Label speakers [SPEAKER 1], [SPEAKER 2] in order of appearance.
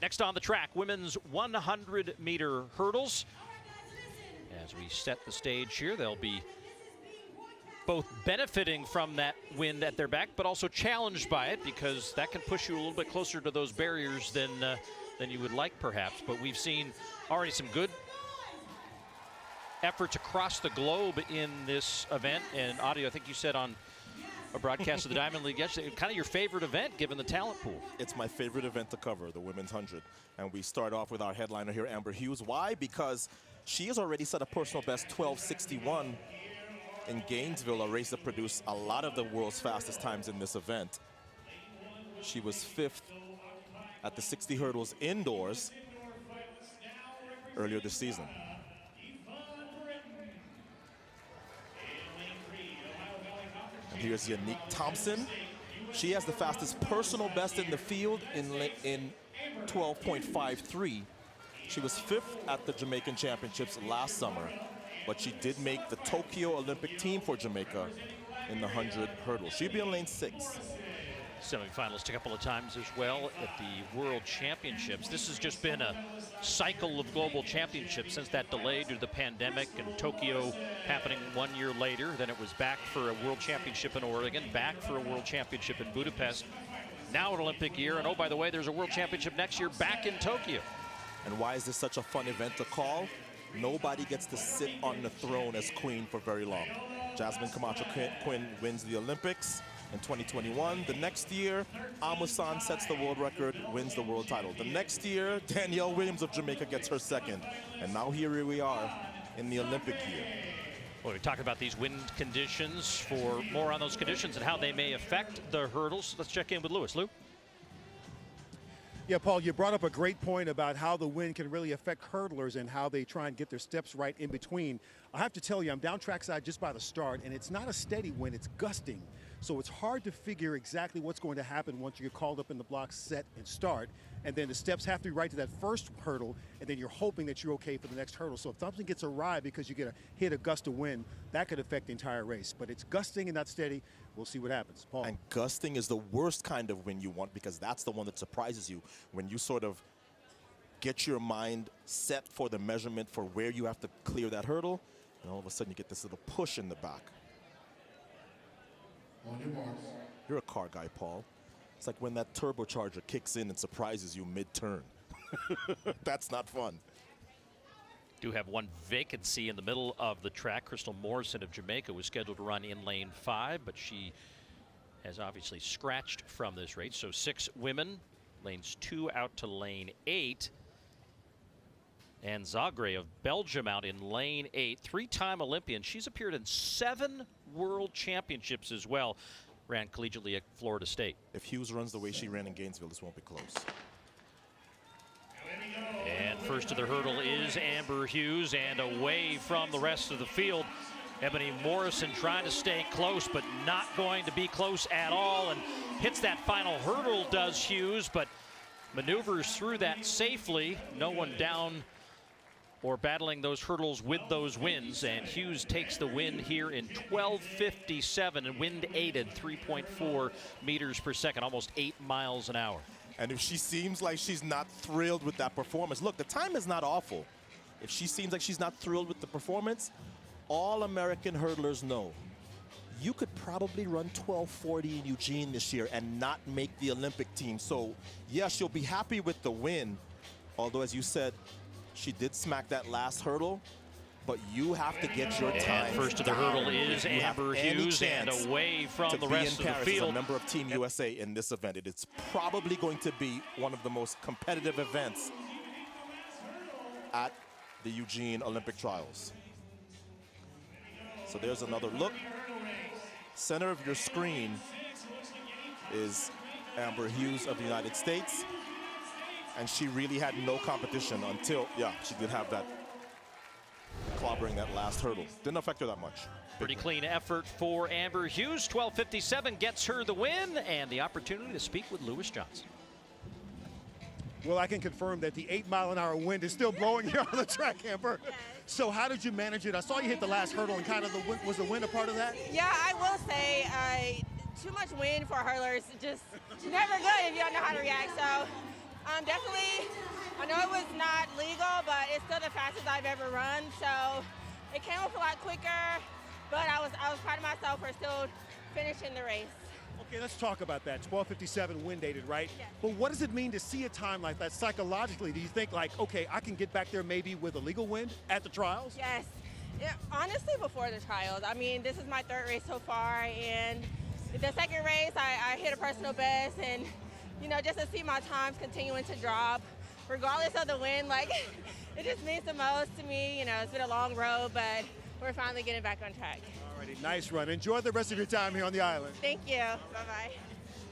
[SPEAKER 1] right, next on the track, women's 100-meter hurdles. As we set the stage here, they'll be both benefiting from that wind at their back, but also challenged by it, because that can push you a little bit closer to those barriers than you would like, perhaps. But we've seen already some good efforts across the globe in this event. And Adi, I think you said on a broadcast of the Diamond League yesterday, kind of your favorite event given the talent pool.
[SPEAKER 2] It's my favorite event to cover, the women's 100. And we start off with our headliner here, Amber Hughes. Why? Because she has already set a personal best 12:61 in Gainesville, a race that produced a lot of the world's fastest times in this event. She was 5th at the 60 hurdles indoors earlier this season. And here's Yannick Thompson. She has the fastest personal best in the field in 12.53. She was 5th at the Jamaican Championships last summer, but she did make the Tokyo Olympic team for Jamaica in the 100 hurdles. She'd be in lane 6.
[SPEAKER 1] Semifinalist a couple of times as well at the World Championships. This has just been a cycle of global championships since that delay due to the pandemic, and Tokyo happening 1 year later. Then it was back for a World Championship in Oregon, back for a World Championship in Budapest. Now an Olympic year, and oh, by the way, there's a World Championship next year back in Tokyo.
[SPEAKER 2] And why is this such a fun event to call? Nobody gets to sit on the throne as queen for very long. Jasmine Camacho Quinn wins the Olympics in 2021. The next year, Amusan sets the world record, wins the world title. The next year, Danielle Williams of Jamaica gets her 2nd. And now here we are in the Olympic year.
[SPEAKER 1] Well, we talked about these wind conditions. For more on those conditions and how they may affect the hurdles, let's check in with Lewis. Lou?
[SPEAKER 3] Yeah, Paul, you brought up a great point about how the wind can really affect hurdlers and how they try and get their steps right in between. I have to tell you, I'm down trackside just by the start, and it's not a steady wind, it's gusting. So it's hard to figure exactly what's going to happen once you get called up in the blocks, set, and start. And then the steps have to be right to that first hurdle, and then you're hoping that you're okay for the next hurdle. So if something gets awry because you hit a gust of wind, that could affect the entire race. But it's gusting and not steady. We'll see what happens. Paul.
[SPEAKER 2] And gusting is the worst kind of wind you want, because that's the one that surprises you when you sort of get your mind set for the measurement for where you have to clear that hurdle, and all of a sudden you get this little push in the back. You're a car guy, Paul. It's like when that turbocharger kicks in and surprises you mid-turn. That's not fun.
[SPEAKER 1] Do have one vacancy in the middle of the track. Crystal Morrison of Jamaica was scheduled to run in lane 5, but she has obviously scratched from this race. So 6 women, lanes 2 out to lane 8. And Zagre of Belgium out in lane 8, 3-time Olympian. She's appeared in 7 World Championships as well. Ran collegiately at Florida State.
[SPEAKER 2] If Hughes runs the way she ran in Gainesville, this won't be close.
[SPEAKER 1] And first to the hurdle is Amber Hughes, and away from the rest of the field, Ebony Morrison trying to stay close, but not going to be close at all, and hits that final hurdle, does Hughes, but maneuvers through that safely. No one down or battling those hurdles with those winds, and Hughes takes the win here in 12:57, and wind aided 3.4 meters per second, almost 8 miles an hour.
[SPEAKER 2] And if she seems like she's not thrilled with that performance, look, the time is not awful. If she seems like she's not thrilled with the performance, all American hurdlers know you could probably run 12:40 in Eugene this year and not make the Olympic team. So yes, she'll be happy with the win, although as you said, she did smack that last hurdle, but you have to get your time.
[SPEAKER 1] And first to the hurdle is Amber Hughes, and away from the rest of the field.
[SPEAKER 2] As a member of Team USA in this event, it's probably going to be one of the most competitive events at the Eugene Olympic Trials. So there's another look. Center of your screen is Amber Hughes of the United States. And she really had no competition until, yeah, she did have that clobbering that last hurdle. Didn't affect her that much.
[SPEAKER 1] Pretty clean effort for Amber Hughes. 12:57 gets her the win and the opportunity to speak with Lewis Johnson.
[SPEAKER 3] Well, I can confirm that the 8-mile-an-hour wind is still blowing here on the track, Amber. So how did you manage it? I saw you hit the last hurdle, and kind of was the wind a part of that?
[SPEAKER 4] Yeah, I will say too much wind for hurlers, just never good if you don't know how to react. So Definitely, I know it was not legal, but it's still the fastest I've ever run. So it came off a lot quicker, but I was proud of myself for still finishing the race.
[SPEAKER 3] Okay, let's talk about that. 12:57 wind dated, right?
[SPEAKER 4] Yes.
[SPEAKER 3] But what does it mean to see a time like that psychologically? Do you think like, okay, I can get back there maybe with a legal wind at the trials?
[SPEAKER 4] Yes. Yeah, honestly, before the trials. I mean, this is my third race so far, and the second race, I hit a personal best, and you know, just to see my times continuing to drop, regardless of the wind, like it just means the most to me. You know, it's been a long road, but we're finally getting back on track.
[SPEAKER 3] Alrighty, nice run. Enjoy the rest of your time here on the island.
[SPEAKER 4] Thank you. Bye-bye.